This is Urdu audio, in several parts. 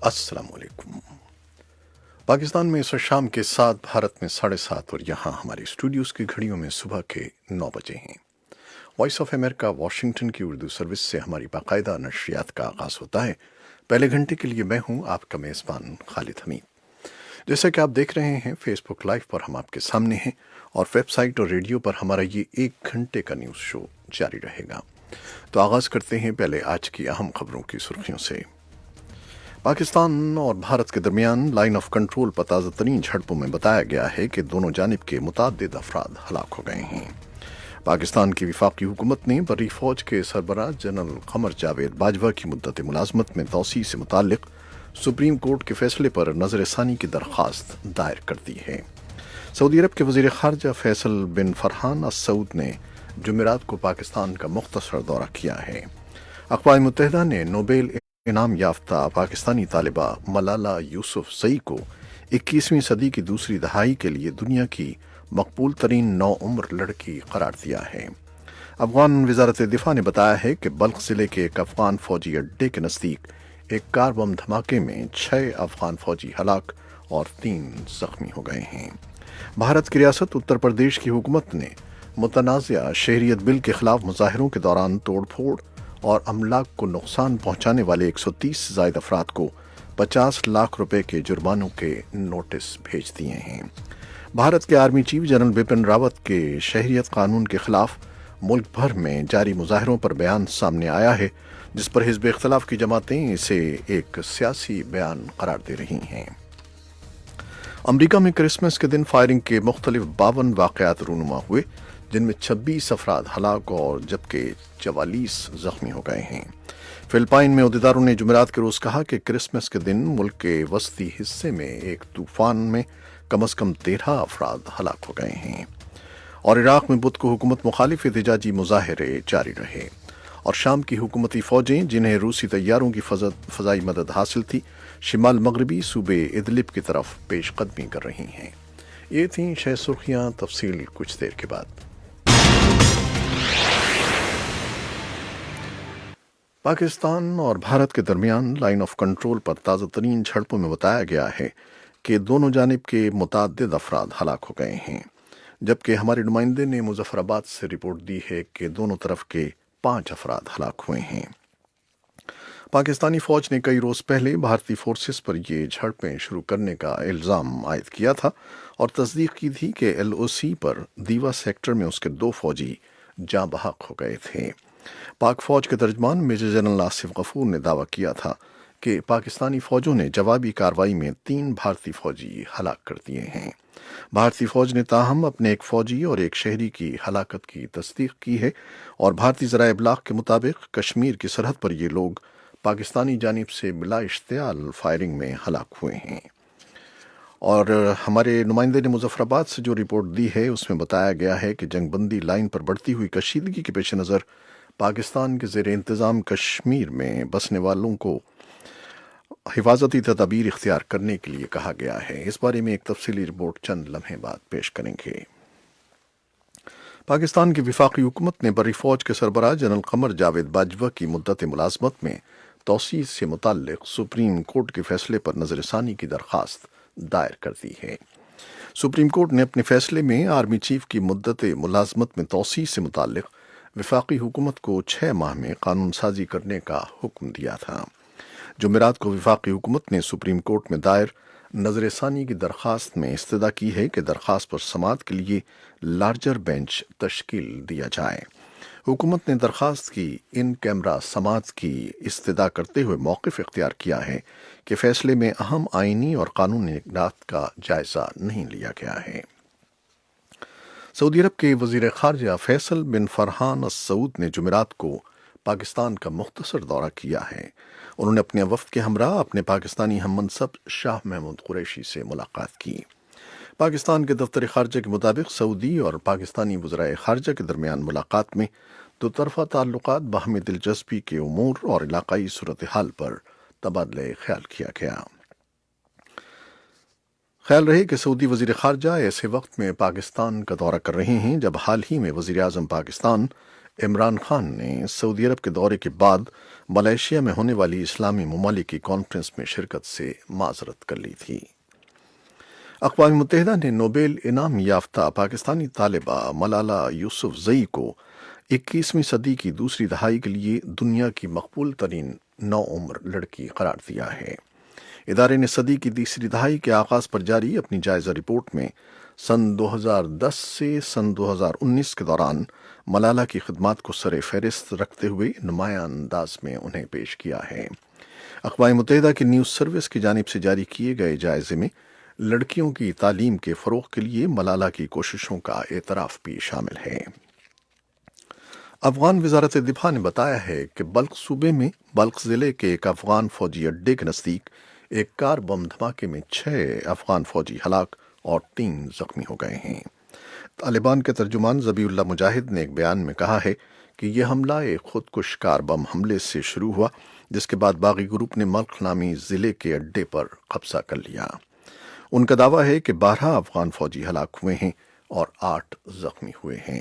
السلام علیکم۔ پاکستان میں اس وقت شام کے 7، بھارت میں 7:30 اور یہاں ہمارے اسٹوڈیوز کی گھڑیوں میں صبح کے 9 بجے ہیں۔ وائس آف امریکہ واشنگٹن کی اردو سروس سے ہماری باقاعدہ نشریات کا آغاز ہوتا ہے۔ پہلے گھنٹے کے لیے میں ہوں آپ کا میزبان خالد حمید۔ جیسا کہ آپ دیکھ رہے ہیں فیس بک لائیو پر ہم آپ کے سامنے ہیں، اور ویب سائٹ اور ریڈیو پر ہمارا یہ 1 گھنٹے کا نیوز شو جاری رہے گا۔ تو آغاز کرتے ہیں پہلے آج کی اہم خبروں کی سرخیوں سے۔ پاکستان اور بھارت کے درمیان لائن آف کنٹرول پر تازہ ترین جھڑپوں میں بتایا گیا ہے کہ دونوں جانب کے متعدد افراد ہلاک ہو گئے ہیں۔ پاکستان کی وفاقی حکومت نے بری فوج کے سربراہ جنرل قمر جاوید باجوہ کی مدت ملازمت میں توسیع سے متعلق سپریم کورٹ کے فیصلے پر نظر ثانی کی درخواست دائر کر دی ہے۔ سعودی عرب کے وزیر خارجہ فیصل بن فرحان السعود نے جمعرات کو پاکستان کا مختصر دورہ کیا ہے۔ اقوام متحدہ نے نوبیل انعام یافتہ پاکستانی طالبہ ملالہ یوسفزئی کو 21ویں صدی کی دوسری دہائی کے لیے دنیا کی مقبول ترین نوعمر لڑکی قرار دیا ہے۔ افغان وزارت دفاع نے بتایا ہے کہ بلخ ضلع کے ایک افغان فوجی اڈے کے نزدیک ایک کار بم دھماکے میں 6 افغان فوجی ہلاک اور 3 زخمی ہو گئے ہیں۔ بھارت کی ریاست اتر پردیش کی حکومت نے متنازعہ شہریت بل کے خلاف مظاہروں کے دوران توڑ پھوڑ اور املاک کو نقصان پہنچانے والے 130 سے زائد افراد کو 50 لاکھ روپے کے جرمانوں کے نوٹس بھیج دیے ہیں۔ بھارت کے army chief general Bipin Rawat کے شہریت قانون کے خلاف ملک بھر میں جاری مظاہروں پر بیان سامنے آیا ہے، جس پر حزب اختلاف کی جماعتیں اسے ایک سیاسی بیان قرار دے رہی ہیں۔ امریکہ میں کرسمس کے دن فائرنگ کے مختلف 52 واقعات رونما ہوئے، جن میں 26 افراد ہلاک اور جبکہ 44 زخمی ہو گئے ہیں۔ فلپائن میں عہدیداروں نے جمعرات کے روز کہا کہ کرسمس کے دن ملک کے وسطی حصے میں ایک طوفان میں کم از کم 13 افراد ہلاک ہو گئے ہیں۔ اور عراق میں بدھ کو حکومت مخالف احتجاجی مظاہرے جاری رہے، اور شام کی حکومتی فوجیں جنہیں روسی طیاروں کی فضائی مدد حاصل تھی، شمال مغربی صوبے ادلب کی طرف پیش قدمی کر رہی ہیں۔ یہ تھیں 6 سرخیاں، تفصیل کچھ دیر کے بعد۔ پاکستان اور بھارت کے درمیان لائن آف کنٹرول پر تازہ ترین جھڑپوں میں بتایا گیا ہے کہ دونوں جانب کے متعدد افراد ہلاک ہو گئے ہیں، جبکہ ہمارے نمائندے نے مظفر آباد سے رپورٹ دی ہے کہ دونوں طرف کے 5 افراد ہلاک ہوئے ہیں۔ پاکستانی فوج نے کئی روز پہلے بھارتی فورسز پر یہ جھڑپیں شروع کرنے کا الزام عائد کیا تھا اور تصدیق کی تھی کہ LOC پر دیوا سیکٹر میں اس کے 2 فوجی جاں بحق ہو گئے تھے۔ پاک فوج کے ترجمان میجر جنرل آصف غفور نے دعویٰ کیا تھا کہ پاکستانی فوجوں نے جوابی کارروائی میں 3 بھارتی فوجی ہلاک کر دیے ہیں۔ بھارتی فوج نے تاہم اپنے ایک فوجی اور ایک شہری کی ہلاکت کی تصدیق کی ہے، اور بھارتی ذرائع ابلاغ کے مطابق کشمیر کی سرحد پر یہ لوگ پاکستانی جانب سے بلا اشتعال فائرنگ میں ہلاک ہوئے ہیں۔ اور ہمارے نمائندے نے مظفر آباد سے جو رپورٹ دی ہے اس میں بتایا گیا ہے کہ جنگ بندی لائن پر بڑھتی ہوئی کشیدگی کے پیش نظر پاکستان کے زیر انتظام کشمیر میں بسنے والوں کو حفاظتی تدابیر اختیار کرنے کے لیے کہا گیا ہے۔ اس بارے میں ایک تفصیلی رپورٹ چند لمحے بعد پیش کریں گے۔ پاکستان کی وفاقی حکومت نے بری فوج کے سربراہ جنرل قمر جاوید باجوہ کی مدت ملازمت میں توسیع سے متعلق سپریم کورٹ کے فیصلے پر نظر ثانی کی درخواست دائر کر دی ہے۔ سپریم کورٹ نے اپنے فیصلے میں آرمی چیف کی مدت ملازمت میں توسیع سے متعلق وفاقی حکومت کو 6 ماہ میں قانون سازی کرنے کا حکم دیا تھا۔ جمعرات کو وفاقی حکومت نے سپریم کورٹ میں دائر نظر ثانی کی درخواست میں استدعا کی ہے کہ درخواست پر سماعت کے لیے لارجر بینچ تشکیل دیا جائے۔ حکومت نے درخواست کی ان کیمرہ سماعت کی استدعا کرتے ہوئے موقف اختیار کیا ہے کہ فیصلے میں اہم آئینی اور قانونی اقدامات کا جائزہ نہیں لیا گیا ہے۔ سعودی عرب کے وزیر خارجہ فیصل بن فرحان السعود نے جمعرات کو پاکستان کا مختصر دورہ کیا ہے۔ انہوں نے اپنے وفد کے ہمراہ اپنے پاکستانی ہم منصب شاہ محمود قریشی سے ملاقات کی۔ پاکستان کے دفتر خارجہ کے مطابق سعودی اور پاکستانی وزرائے خارجہ کے درمیان ملاقات میں دو طرفہ تعلقات، باہمی دلچسپی کے امور اور علاقائی صورتحال پر تبادلہ خیال کیا گیا۔ خیال رہے کہ سعودی وزیر خارجہ ایسے وقت میں پاکستان کا دورہ کر رہے ہیں جب حال ہی میں وزیر اعظم پاکستان عمران خان نے سعودی عرب کے دورے کے بعد ملائیشیا میں ہونے والی اسلامی ممالک کی کانفرنس میں شرکت سے معذرت کر لی تھی۔ اقوام متحدہ نے نوبیل انعام یافتہ پاکستانی طالبہ ملالہ یوسفزئی کو 21ویں صدی کی دوسری دہائی کے لیے دنیا کی مقبول ترین نوعمر لڑکی قرار دیا ہے۔ ادارے نے صدی کی تیسری دہائی کے آغاز پر جاری اپنی جائزہ رپورٹ میں سن 2010 سے سن 2019 کے دوران ملالہ کی خدمات کو سر فہرست رکھتے ہوئے نمایاں انداز میں انہیں پیش کیا ہے۔ اقوام متحدہ کی نیوز سروس کی جانب سے جاری کیے گئے جائزے میں لڑکیوں کی تعلیم کے فروغ کے لیے ملالہ کی کوششوں کا اعتراف بھی شامل ہے۔ افغان وزارت دفاع نے بتایا ہے کہ بلخ صوبے میں بلخ ضلع کے ایک افغان فوجی اڈے کے نزدیک ایک کار بم دھماکے میں 6 افغان فوجی ہلاک اور 3 زخمی ہو گئے ہیں۔ طالبان کے ترجمان ذبیح اللہ مجاہد نے ایک بیان میں کہا ہے کہ یہ حملہ ایک خودکش کار بم حملے سے شروع ہوا، جس کے بعد باغی گروپ نے ملک نامی ضلع کے اڈے پر قبضہ کر لیا۔ ان کا دعویٰ ہے کہ 12 افغان فوجی ہلاک ہوئے ہیں اور 8 زخمی ہوئے ہیں۔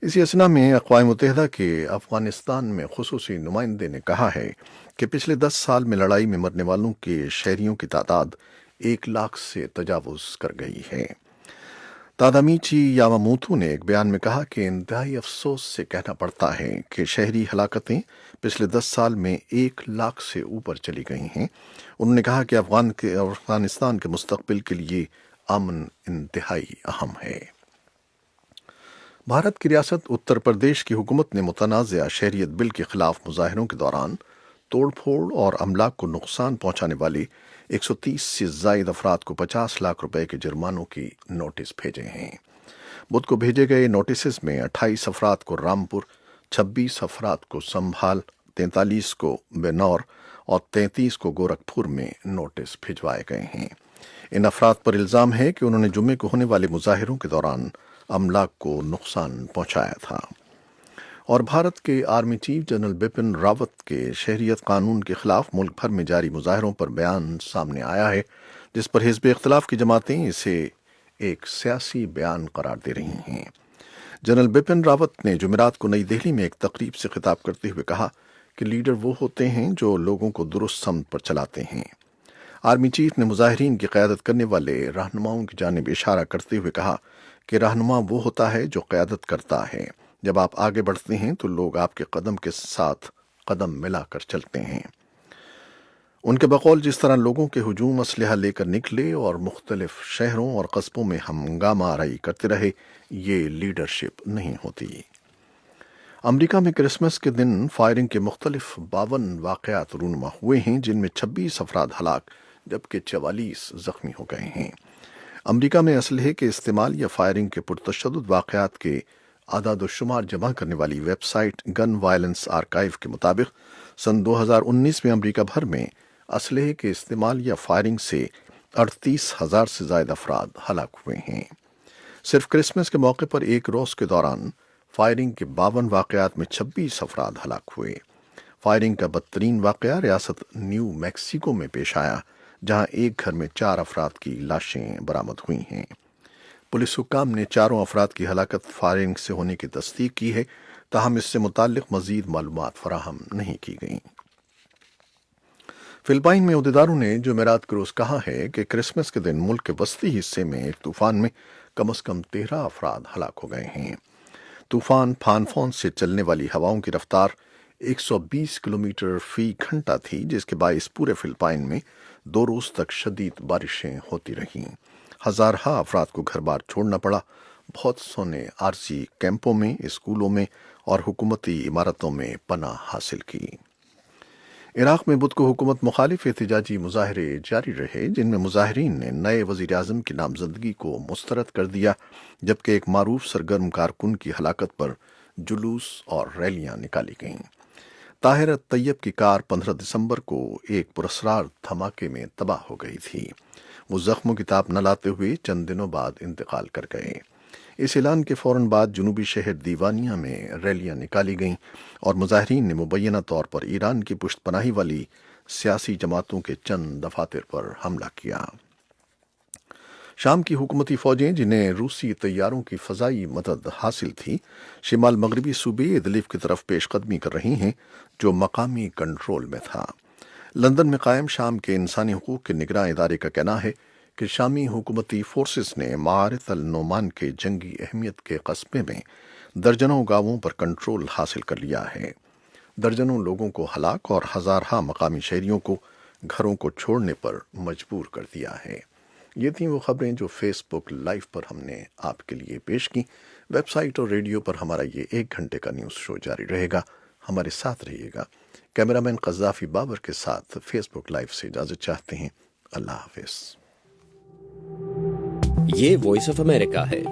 اسی اثنا میں اقوام متحدہ کے افغانستان میں خصوصی نمائندے نے کہا ہے کہ پچھلے 10 سال میں لڑائی میں مرنے والوں کے شہریوں کی تعداد 1 لاکھ سے تجاوز کر گئی ہے۔ تادامیچی یاماموتو نے ایک بیان میں کہا کہ انتہائی افسوس سے کہنا پڑتا ہے کہ شہری ہلاکتیں پچھلے 10 سال میں 1 لاکھ سے اوپر چلی گئی ہیں۔ انہوں نے کہا کہ افغانستان کے مستقبل کے لیے امن انتہائی اہم ہے۔ بھارت کی ریاست اتر پردیش کی حکومت نے متنازع شہریت بل کے خلاف مظاہروں کے دوران توڑ پھوڑ اور املاک کو نقصان پہنچانے والے 130 سے زائد افراد کو 50 لاکھ روپے کے جرمانوں کی نوٹس بھیجے ہیں۔ بدھ کو بھیجے گئے نوٹسز میں 28 افراد کو رامپور، 26 افراد کو سنبھال، 43 کو بینور اور 33 کو گورکھپور میں نوٹس بھجوائے گئے ہیں۔ ان افراد پر الزام ہے کہ انہوں نے جمعے کو ہونے والے مظاہروں کے دوران املاک کو نقصان پہنچایا تھا۔ اور بھارت کے army chief general Bipin Rawat کے شہریت قانون کے خلاف ملک بھر میں جاری مظاہروں پر بیان سامنے آیا ہے، جس پر حزب اختلاف کی جماعتیں اسے ایک سیاسی بیان قرار دے رہی ہیں۔ جنرل بپن راوت نے جمعرات کو نئی دہلی میں ایک تقریب سے خطاب کرتے ہوئے کہا کہ لیڈر وہ ہوتے ہیں جو لوگوں کو درست سمت پر چلاتے ہیں۔ آرمی چیف نے مظاہرین کی قیادت کرنے والے رہنماؤں کی جانب اشارہ کرتے ہوئے کہا کہ رہنما وہ ہوتا ہے جو قیادت کرتا ہے۔ جب آپ آگے بڑھتے ہیں تو لوگ آپ کے قدم کے ساتھ قدم ملا کر چلتے ہیں۔ ان کے بقول جس طرح لوگوں کے ہجوم اسلحہ لے کر نکلے اور مختلف شہروں اور قصبوں میں ہنگامہ آرائی کرتے رہے، یہ لیڈرشپ نہیں ہوتی۔ امریکہ میں کرسمس کے دن فائرنگ کے مختلف 52 واقعات رونما ہوئے ہیں، جن میں 26 افراد ہلاک جبکہ 44 زخمی ہو گئے ہیں۔ امریکہ میں اسلحے کے استعمال یا فائرنگ کے پرتشدد واقعات کے اعداد و شمار جمع کرنے والی ویب سائٹ گن وائلنس آرکائیو کے مطابق سن 2019 میں امریکہ بھر میں اسلحے کے استعمال یا فائرنگ سے 38,000 سے زائد افراد ہلاک ہوئے ہیں۔ صرف کرسمس کے موقع پر ایک روز کے دوران فائرنگ کے 52 واقعات میں 26 افراد ہلاک ہوئے۔ فائرنگ کا بدترین واقعہ ریاست نیو میکسیکو میں پیش آیا، جہاں ایک گھر میں 4 افراد کی لاشیں برآمد ہوئی ہیں۔ پولیس حکام نے 4 افراد کی ہلاکت فائرنگ سے ہونے کی تصدیق کی ہے، تاہم اس سے متعلق مزید معلومات فراہم نہیں کی گئیں۔ فلپائن میں عہدیداروں نے جمعرات کے روز کہا ہے کہ کرسمس کے دن ملک کے وسطی حصے میں ایک طوفان میں کم از کم 13 افراد ہلاک ہو گئے ہیں۔ طوفان پھان فون سے چلنے والی ہواؤں کی رفتار 120 کلومیٹر فی گھنٹہ تھی، جس کے باعث پورے فلپائن میں 2 روز تک شدید بارشیں ہوتی رہیں۔ ہزارہ افراد کو گھر بار چھوڑنا پڑا۔ بہت سو نے عارضی کیمپوں میں، اسکولوں میں اور حکومتی عمارتوں میں پناہ حاصل کی۔ عراق میں بدھ کو حکومت مخالف احتجاجی مظاہرے جاری رہے، جن میں مظاہرین نے نئے وزیر اعظم کی نامزدگی کو مسترد کر دیا، جبکہ ایک معروف سرگرم کارکن کی ہلاکت پر جلوس اور ریلیاں نکالی گئیں۔ طاہر الطیب کی کار 15 دسمبر کو ایک پراسرار دھماکے میں تباہ ہو گئی تھی۔ وہ زخموں کی تاب نہ لاتے ہوئے چند دنوں بعد انتقال کر گئے۔ اس اعلان کے فوراً بعد جنوبی شہر دیوانیہ میں ریلیاں نکالی گئیں اور مظاہرین نے مبینہ طور پر ایران کی پشت پناہی والی سیاسی جماعتوں کے چند دفاتر پر حملہ کیا۔ شام کی حکومتی فوجیں جنہیں روسی طیاروں کی فضائی مدد حاصل تھی شمال مغربی صوبے ادلب کی طرف پیش قدمی کر رہی ہیں جو مقامی کنٹرول میں تھا۔ لندن میں قائم شام کے انسانی حقوق کے نگراں ادارے کا کہنا ہے کہ شامی حکومتی فورسز نے معارت النعمان کے جنگی اہمیت کے قصبے میں درجنوں گاؤوں پر کنٹرول حاصل کر لیا ہے۔ درجنوں لوگوں کو ہلاک اور ہزارہا مقامی شہریوں کو گھروں کو چھوڑنے پر مجبور کر دیا ہے۔ یہ تھیں وہ خبریں جو فیس بک لائیو پر ہم نے آپ کے لیے پیش کی۔ ویب سائٹ اور ریڈیو پر ہمارا یہ 1 گھنٹے کا نیوز شو جاری رہے گا، ہمارے ساتھ رہیے گا۔ کیمرامین قذافی بابر کے ساتھ فیس بک لائیو سے اجازت چاہتے ہیں۔ اللہ حافظ۔ یہ وائس آف امریکہ ہے۔